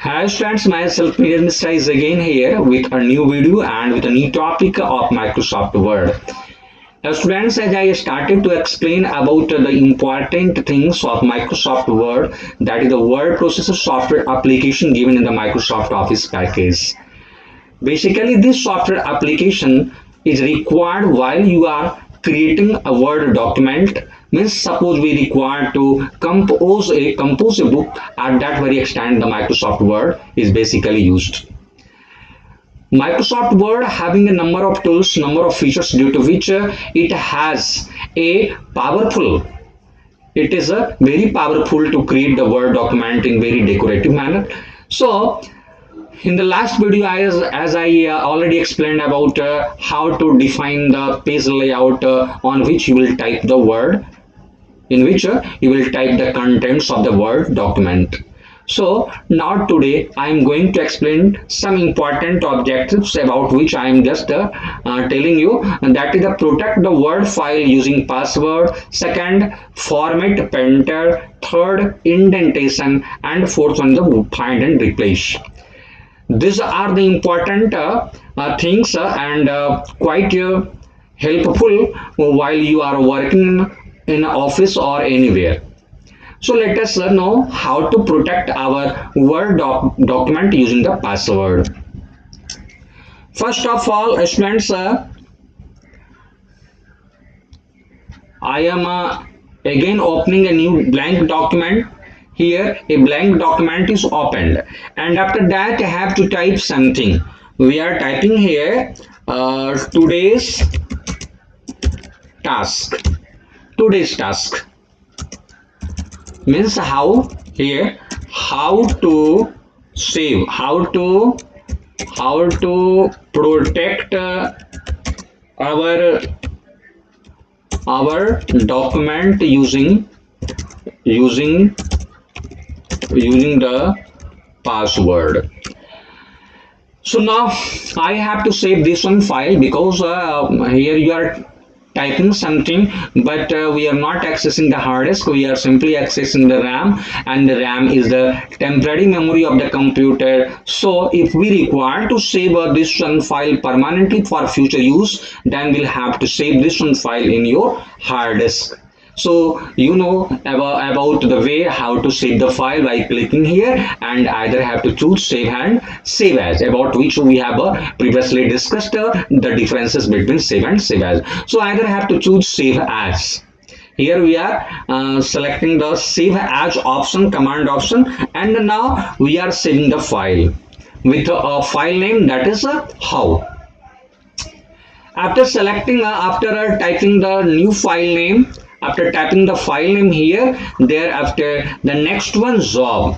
Hi students, myself Mr. Mishra is again here with a new video and with a new topic of Microsoft Word. Now students, as I started to explain about the important things of Microsoft Word, that is the word processor software application given in the Microsoft Office package. Basically, this software application is required while you are creating a Word document. Means suppose we require to compose a book, at that very extent the Microsoft Word is basically used. Microsoft Word having a number of tools, number of features due to which it has a powerful it is a very powerful to create the Word document in very decorative manner. So in the last video, as I already explained about how to define the page layout on which you will type the word, in which you will type the contents of the Word document. So now today I am going to explain some important objectives about which I am just telling you, and that is the protect the Word file using password, second format painter, third indentation, and fourth one the find and replace. These are the important things and quite helpful while you are working in office or anywhere. So let us know how to protect our Word document using the password. First of all, students, I am again opening a new blank document. Here a blank document is opened, and after that I have to type something. We are typing here today's task. Today's task means how to save, how to protect our document using using the password. So now I have to save this one file because here you are typing something, but we are not accessing the hard disk, we are simply accessing the RAM, and the RAM is the temporary memory of the computer. So if we require to save this one file permanently for future use, then we'll have to save this one file in your hard disk. So you know about the way how to save the file by clicking here, and either have to choose save and save as, about which we have previously discussed the differences between save and save as. So either have to choose save as. Here we are selecting the save as option, command option, and now we are saving the file with a file name, that is how. After selecting after typing the new file name, after typing the file name here, thereafter the next one job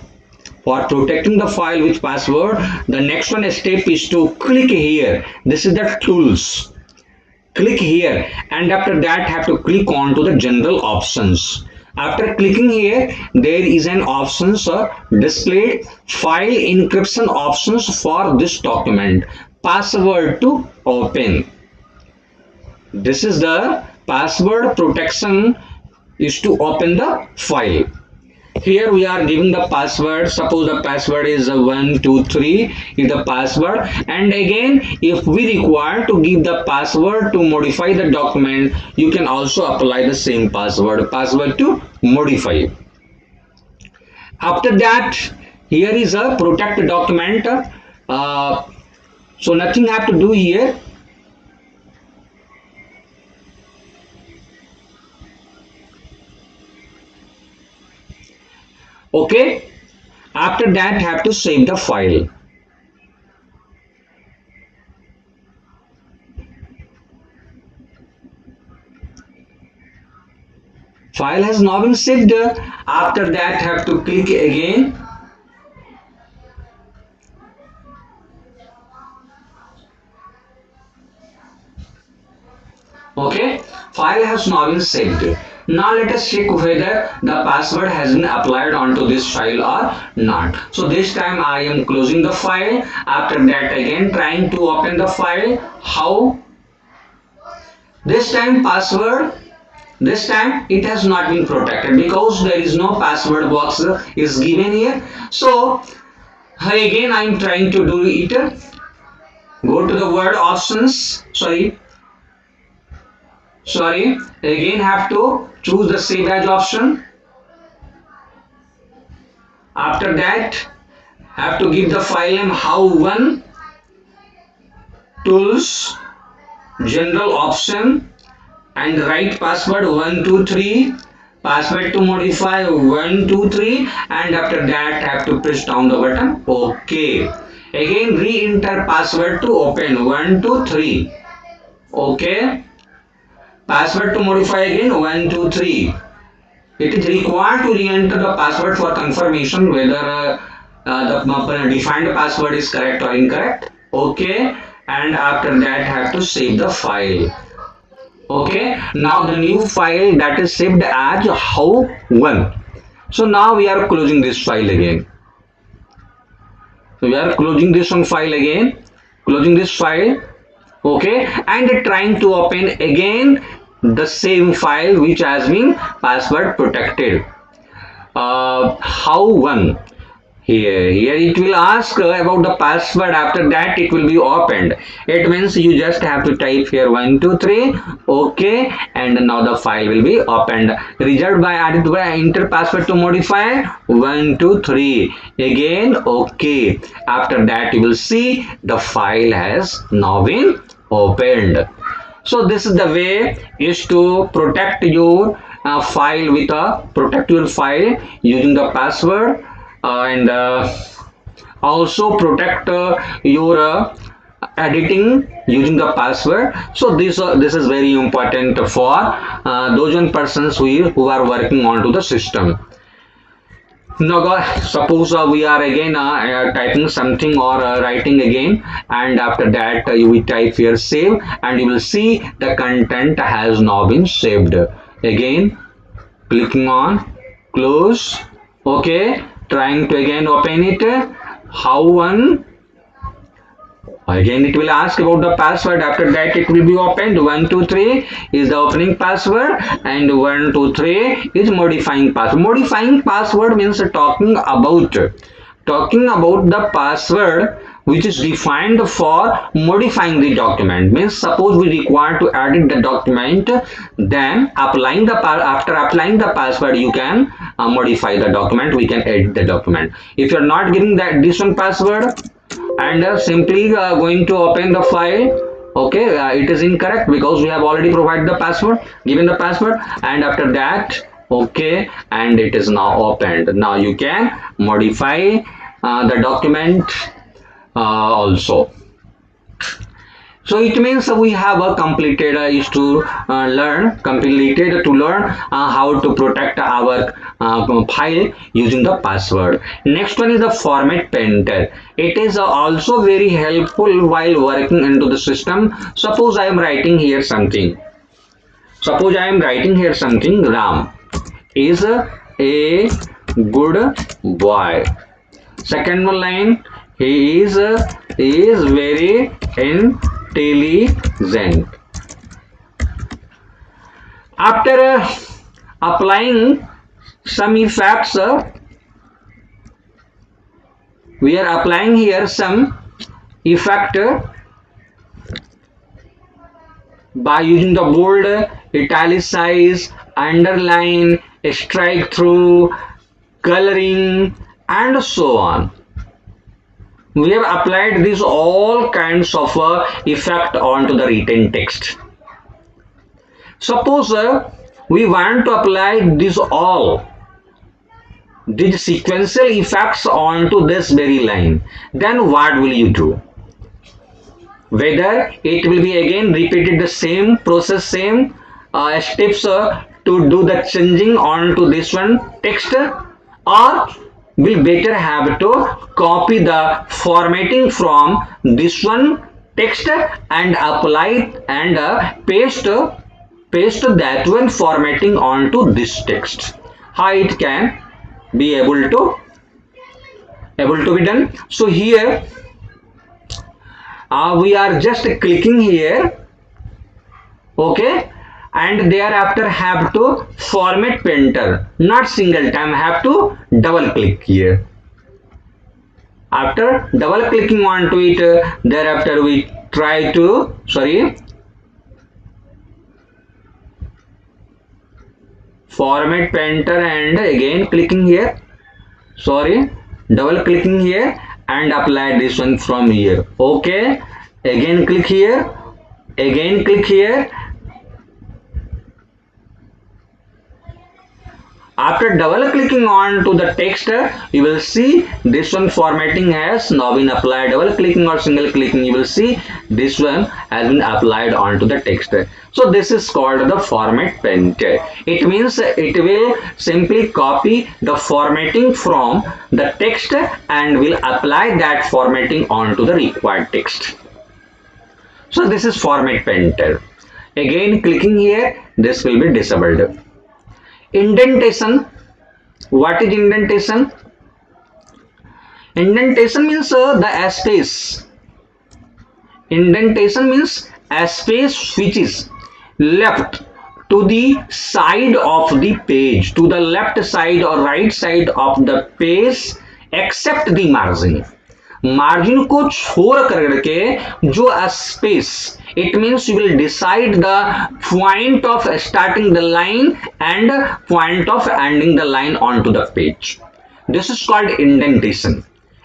for protecting the file with password, the next one step is to click here. This is the tools. Click here, and after that have to click on to the general options. After clicking here, there is an options displayed file encryption options for this document, password to open. This is the password protection is to open the file. Here we are giving the password. Suppose the password is 123 is the password, and again if we require to give the password to modify the document, you can also apply the same password to modify. After that, here is a protect document. So nothing have to do here. Okay, after that have to save the file. File has now been saved. After that have to click again. Okay, file has now been saved. Now let us check whether the password has been applied onto this file or not. So this time I am closing the file. After that again trying to open the file. How? This time password, this time it has not been protected because there is no password box is given here. So Again, I am trying to do it. Go to the word options. Sorry. Again, have to choose the save as option. After that, have to give the file name how1 tools general option and write password 123, password to modify 123, and after that have to press down the button OK. Again re-enter password to open 123. OK. Password to modify again 123. It is required to re-enter the password for confirmation whether the defined password is correct or incorrect. OK. And after that have to save the file. Okay, now the new file that is saved as how1. So now we are closing this file again. So we are closing this one file again, closing this file. Okay, and trying to open again the same file which has been password protected. How1. Here it will ask about the password. After that it will be opened. It means you just have to type here 123. OK, and now the file will be opened. Result by Aditya, enter password to modify 123. Again OK. After that you will see the file has now been opened. So this is the way is to protect your file with a protect your file using the password, and also protect your editing using the password. So this is very important for those one persons who are working onto the system. Now guys, suppose we are again typing something or writing again, and after that you will type here save, and you will see the content has now been saved. Again clicking on close. OK, trying to again open it. How1. Again it will ask about the password. After that it will be opened. 123 is the opening password and 123 is modifying password. Modifying password means talking about the password which is defined for modifying the document. Means suppose we require to edit the document, then after applying the password you can modify the document, we can edit the document. If you are not giving that this one password and simply going to open the file, okay, it is incorrect because we have already provided the password, given the password, and after that okay, and it is now opened. Now you can modify the document also. So it means we have completed is to learn how to protect our file using the password. Next one is the format painter. It is also very helpful while working into the system. Suppose I am writing here something. Ram is a good boy. Second one line, he is very intelligent. After applying some effects, we are applying here some effect by using the bold, italicize, underline, strike through, coloring, and so on. We have applied these all kinds of effect onto the written text. Suppose we want to apply these sequential effects onto this very line, then what will you do? Whether it will be again repeated the same process, same steps to do the changing onto this one text, or will better have to copy the formatting from this one text and apply and paste that one formatting onto this text. How it can be able to be done? So here we are just clicking here, okay, and thereafter have to format painter, not single time, have to double click here. After double clicking onto it, thereafter we try to format painter and again clicking here, double clicking here and apply this one from here. Okay, again click here, again click here. After double clicking on to the text, you will see this one formatting has now been applied. Double clicking or single clicking, you will see this one has been applied onto the text. So this is called the format painter. It means it will simply copy the formatting from the text and will apply that formatting onto the required text. So this is format painter. Again clicking here, this will be disabled. Indentation. What is indentation? Indentation means the space. Indentation means a space which is left to the side of the page, to the left side or right side of the page except the margin. Margin को छोड़ करके जो space, it means you will decide the point of starting the line and point of ending the line on to the page. This is called indentation.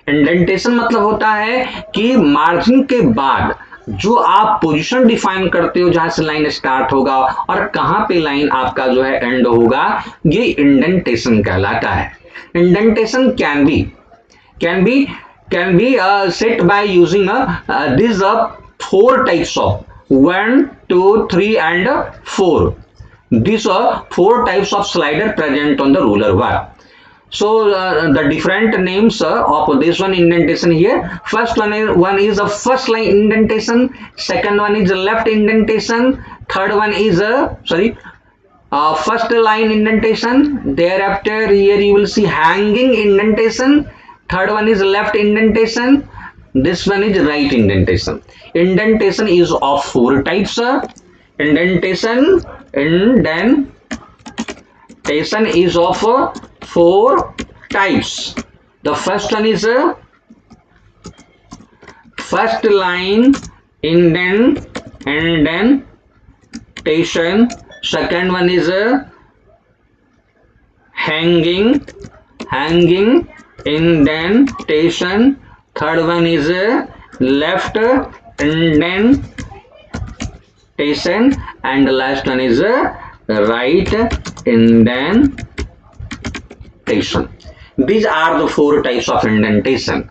Indentation मतलब होता है कि margin के बाद जो आप पोजीशन डिफाइन करते हो जहां से लाइन स्टार्ट होगा और कहां पे लाइन आपका जो है एंड होगा, ये इंडेंटेशन कहलाता है. Indentation can be set by using these 4 types of 1, 2, 3 and 4. These are 4 types of slider present on the ruler bar. So the different names of this one indentation here. First one is a first line indentation. Second one is a left indentation. Third one is first line indentation. Thereafter here you will see hanging indentation. Third one is left indentation. This one is right indentation. Indentation is of 4 types. Indentation is of 4 types. The first one is first line indentation. Second one is hanging indentation. Third one is left indentation and the last one is right indentation. These are the 4 types of indentation: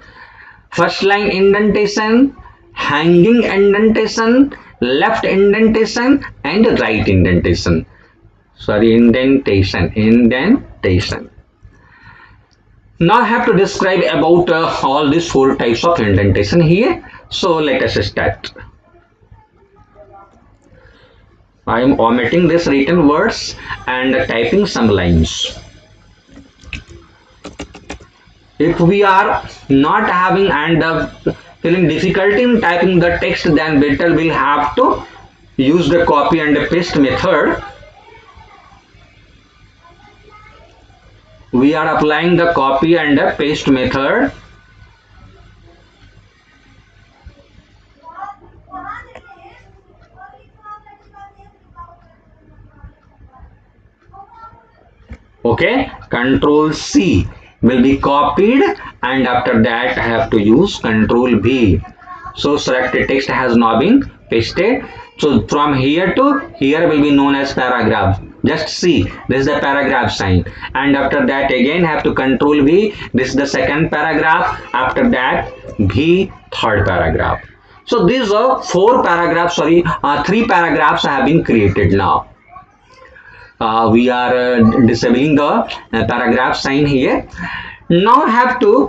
first line indentation, hanging indentation, left indentation and right indentation. Indentation. Now I have to describe about all these 4 types of indentation here. So let us start. I am omitting this written words and typing some lines. If we are not having and feeling difficulty in typing the text, then better we'll have to use the copy and paste method. We are applying the copy and paste method. Okay, Control C will be copied and after that I have to use Control V. So selected text has now been pasted. So from here to here will be known as paragraph. Just see, this is the paragraph sign, and after that again have to Control V. This is the second paragraph. After that V, third paragraph. So these are 4 paragraphs. 3 paragraphs have been created now. We are disabling the paragraph sign here. Now have to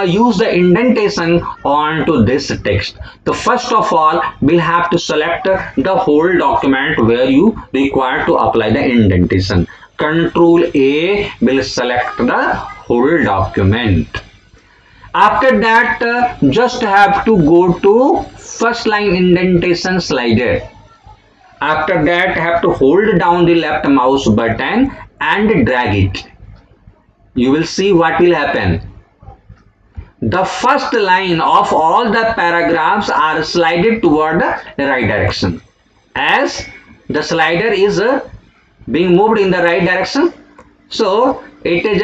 use the indentation onto this text. So first of all, we'll have to select the whole document where you require to apply the indentation. Control A will select the whole document. After that, just have to go to first line indentation slider. After that, have to hold down the left mouse button and drag it. you will see what will happen. The first line of all the paragraphs are slided toward the right direction. As the slider is being moved in the right direction, so it is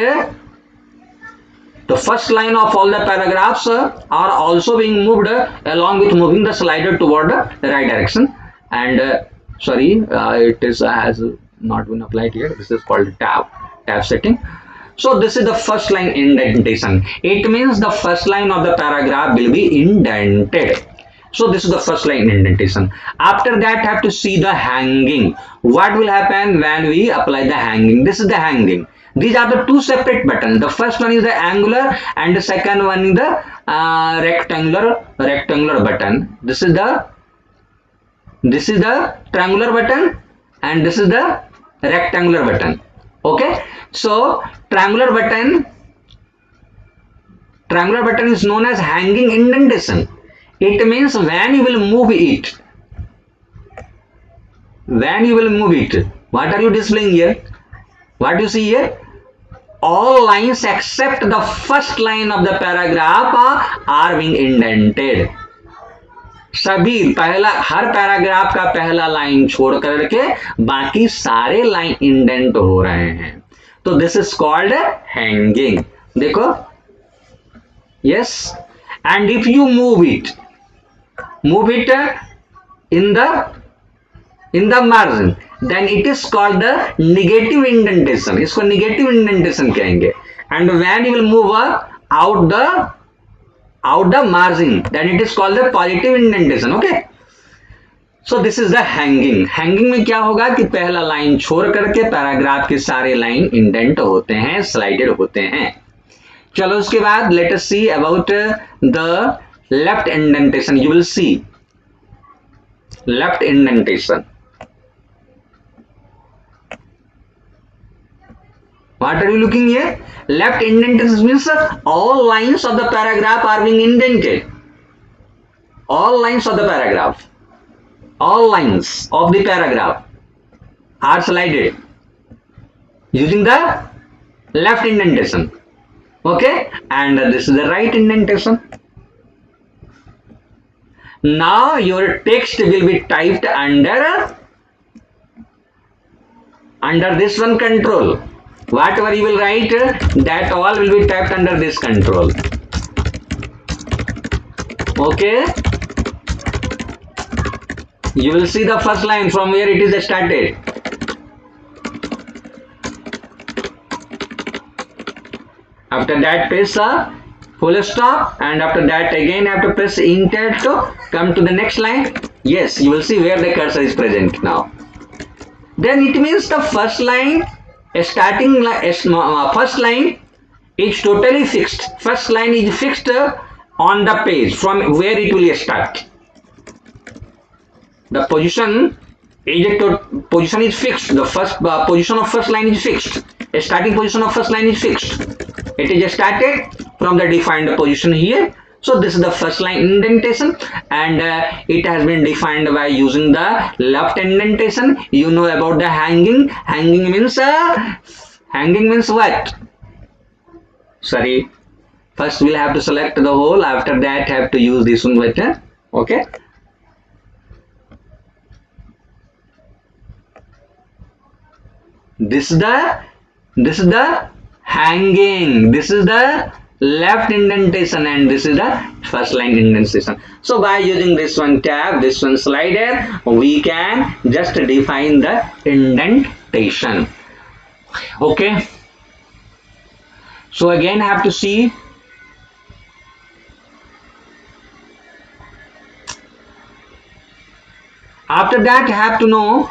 the first line of all the paragraphs are also being moved along with moving the slider toward the right direction. And sorry, it is has not been applied here. This is called tab setting. So this is the first line indentation. It means the first line of the paragraph will be indented. So this is the first line indentation. After that, have to see the hanging. What will happen when we apply the hanging? This is the hanging. These are the two separate buttons. The first one is the angular and the second one is the rectangular button. This is the triangular button and this is the rectangular button. Okay, so triangular button is known as hanging indentation. It means when you will move it, what are you displaying here? What you see here? All lines except the first line of the paragraph are being indented. सभी हर paragraph का पहला line छोड़ करके बाकी सारे line indent हो रहे हैं, तो दिस इज कॉल्ड हैंगिंग. देखो, yes, and if you move it in the margin, then it is called the negative indentation. इसको निगेटिव इंडेंटेशन कहेंगे. And when you will move out the margin, then it is called the positive indentation. Okay, so this is the hanging. Hanging में क्या होगा कि पहला line छोड़ करके paragraph के सारे लाइन इंडेंट होते हैं, स्लाइडेड होते हैं. चलो उसके बाद let us see about the left indentation. You will see left indentation. What are you looking here? Left indentation means all lines of the paragraph are being indented. All lines of the paragraph are slided using the left indentation. Okay, and this is the right indentation. Now your text will be typed under this one control. Whatever you will write, that all will be typed under this control. Okay, you will see the first line from where it is started. After that, press a full stop, and after that again have to press enter to come to the next line. Yes, you will see where the cursor is present now. Then it means the first line first line is totally fixed. First line is fixed on the page from where it will start. The position is fixed. The first position of first line is fixed. Starting position of first line is fixed. It is started from the defined position here. So this is the first line indentation, and it has been defined by using the left indentation. You know about the hanging. Hanging means what? Sorry, first we'll have to select the whole. After that, have to use this one button. Okay. This is the hanging. This is the left indentation, and this is the first line indentation. So by using this one tab, this one slider, we can just define the indentation. Okay, so again have to see after that have to know.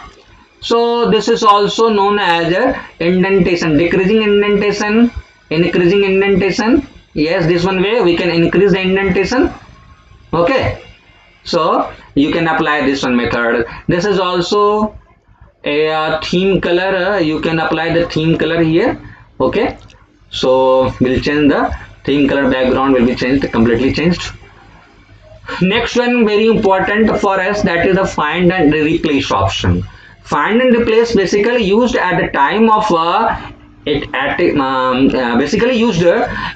So this is also known as indentation, decreasing indentation, increasing indentation. Yes, this one way we can increase the indentation. Okay, so you can apply this one method. This is also a theme color. You can apply the theme color here. Okay, so we'll change the theme color. Background will be changed, completely changed. Next one very important for us, that is the find and replace option. Find and replace basically used at the time of basically used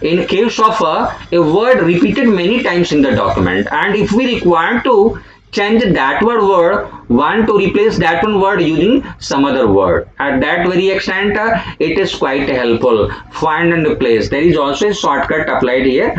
in case of a word repeated many times in the document, and if we require to change that word want to replace that one word using some other word, at that very extent it is quite helpful. Find and replace, there is also a shortcut applied here,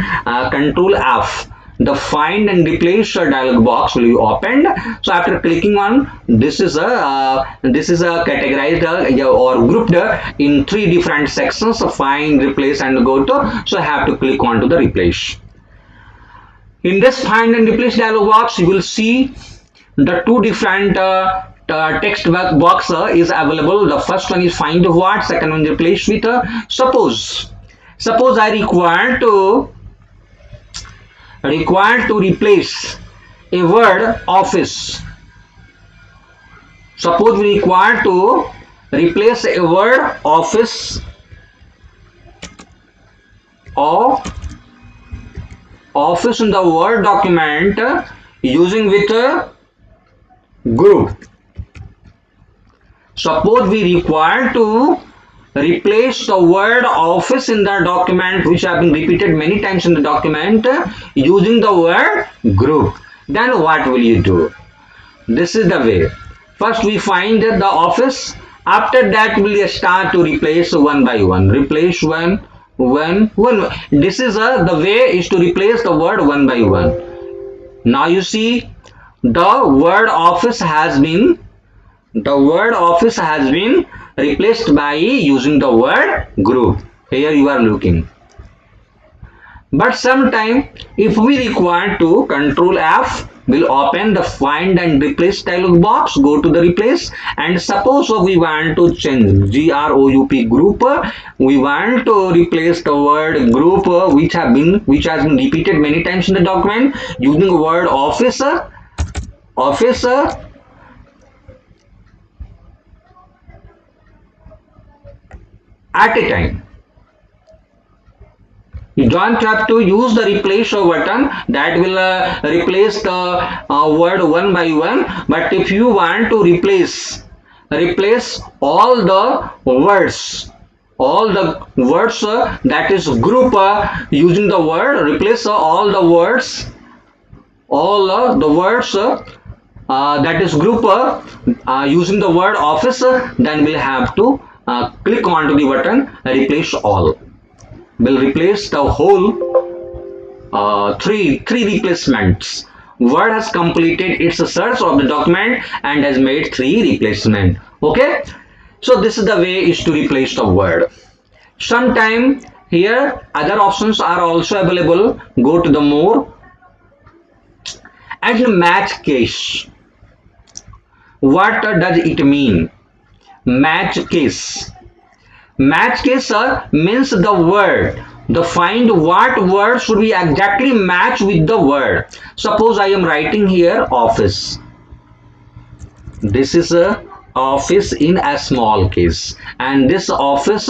control F. The find and replace dialog box will be opened. So after clicking on this is a categorized or grouped in three different sections: find, replace, and go to. So I have to click on to the replace. In this find and replace dialog box, you will see the two different text box is available. The first one is find what, second one replace with suppose I required to replace a word office. Suppose we require to replace a word office or office in the Word document using with a group. Suppose we require to replace the word office in the document which have been repeated many times in the document using the word group. Then what will you do? This is the way. First we find the office. After that we'll start to replace one by one. Replace one. This is the way is to replace the word one by one. Now you see the word office has been replaced by using the word group. Here you are looking. But sometime if we require to, control F will open the find and replace dialog box, go to the replace, and suppose we want to change group, we want to replace the word group which has been repeated many times in the document using the word office at a time. You don't have to use the replace button that will replace the word one by one. But if you want to replace all the words, that is group using the word, replace all the words, that is group using the word office, then we'll have to click onto the button replace all. Will replace the whole three replacements. Word has completed its search of the document and has made 3 replacement. Okay, so this is the way is to replace the word. Sometime here other options are also available. Go to the more and match case. What does it mean? Match case. Match case means the word. The find what word should be exactly match with the word. Suppose I am writing here office. This is a office in a small case, and this office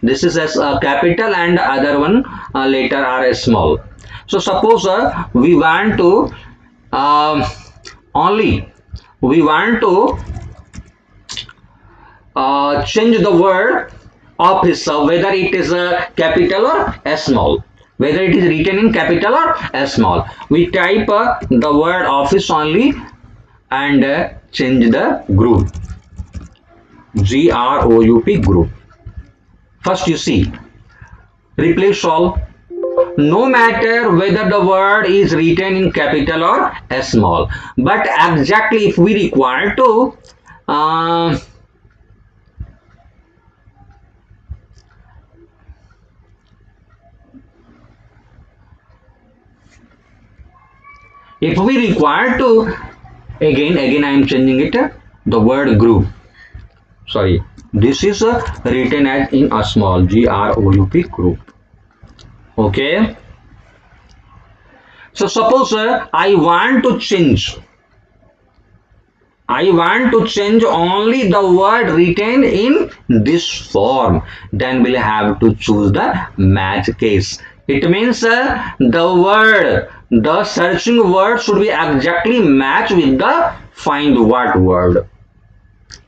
this is as a capital and other one later are a small. So suppose we want to change the word office, whether it is a capital or a small, whether it is written in capital or a small. We type the word office only and change the group, group. First you see replace all. No matter whether the word is written in capital or a small, but exactly if we require to if we require to again I am changing it the word group. Sorry, this is written as in a small group. Okay. So suppose I want to change only the word written in this form, then we'll have to choose the match case. It means the searching word should be exactly matched with the find what word.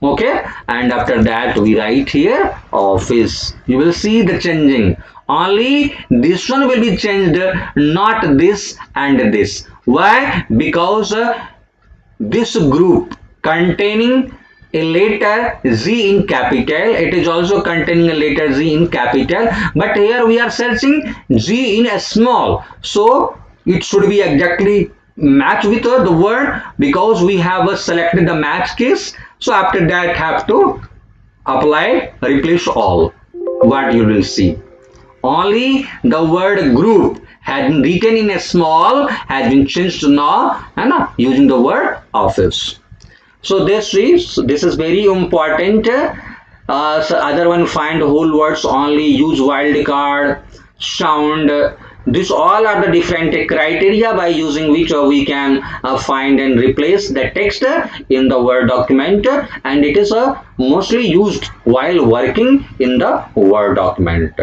Okay, and after that we write here office. You will see the changing. Only this one will be changed, not this and this. Why? Because this group containing a letter Z in capital, it is also containing a letter Z in capital, but here we are searching Z in a small, so it should be exactly match with the word, because we have selected the match case. So after that have to apply replace all. What you will see, only the word group has been written in a small, has been changed to now, and using the word office. So this is very important. So other one, find whole words only, use wildcard, sound. This all are the different criteria by using which we can find and replace the text in the Word document, and it is mostly used while working in the Word document.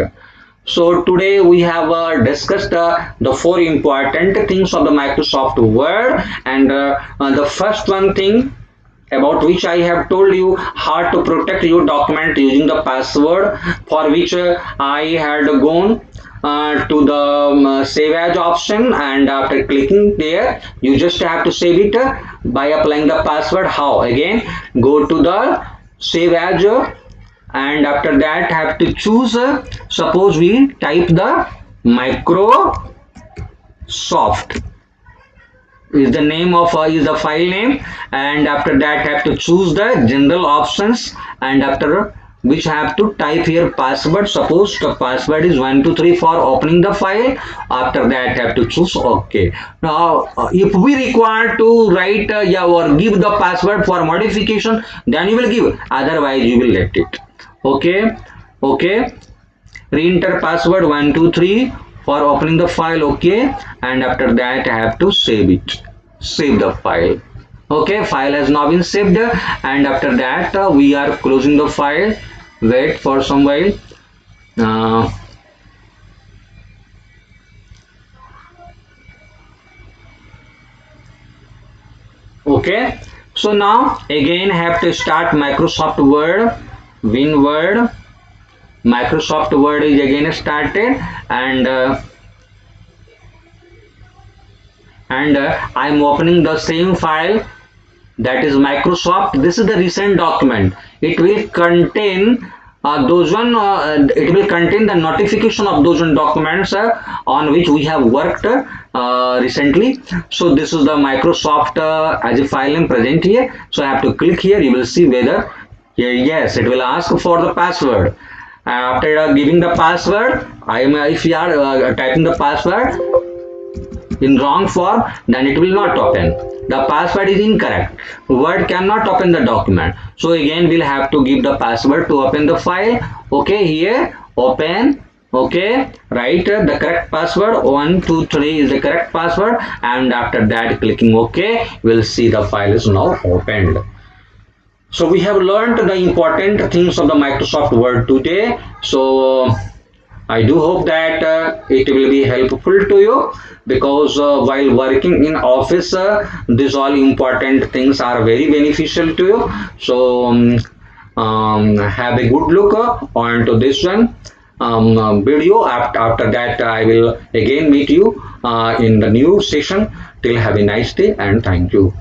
So today we have discussed the four important things of the Microsoft Word, and the first one thing about which I have told you how to protect your document using the password, for which I had gone to the save as option, and after clicking there you just have to save it by applying the password. How? Again, go to the save as, and after that have to choose, suppose we type the Microsoft is the name of is the file name, and after that have to choose the general options, and after which have to type here password. Suppose the password is 123 for opening the file. After that have to choose OK. Now if we require to write yeah, or give the password for modification, then you will give, otherwise you will let it. Okay, okay, re-enter password 123 for opening the file. Okay, and after that I have to save it, save the file. Okay, file has now been saved, and after that we are closing the file. Wait for some while. uh, okay, so now again have to start Microsoft Word, WinWord. Microsoft Word is again started, and I'm opening the same file, that is Microsoft. This is the recent document. It will contain those one. It will contain the notification of those one documents on which we have worked recently. So this is the Microsoft as a file name present here. So I have to click here. You will see whether, yeah, yes, it will ask for the password. After giving the password, I am if you are typing the password in wrong form, then it will not open. The password is incorrect, Word cannot open the document. So again we'll have to give the password to open the file. Okay, here open. Okay, write the correct password, 123 is the correct password, and after that clicking OK, we'll see the file is now opened. So we have learned the important things of the Microsoft Word today. So I do hope that it will be helpful to you, because while working in office, these all important things are very beneficial to you. So have a good look on to this one video. After that, I will again meet you in the new session. Till have a nice day, and thank you.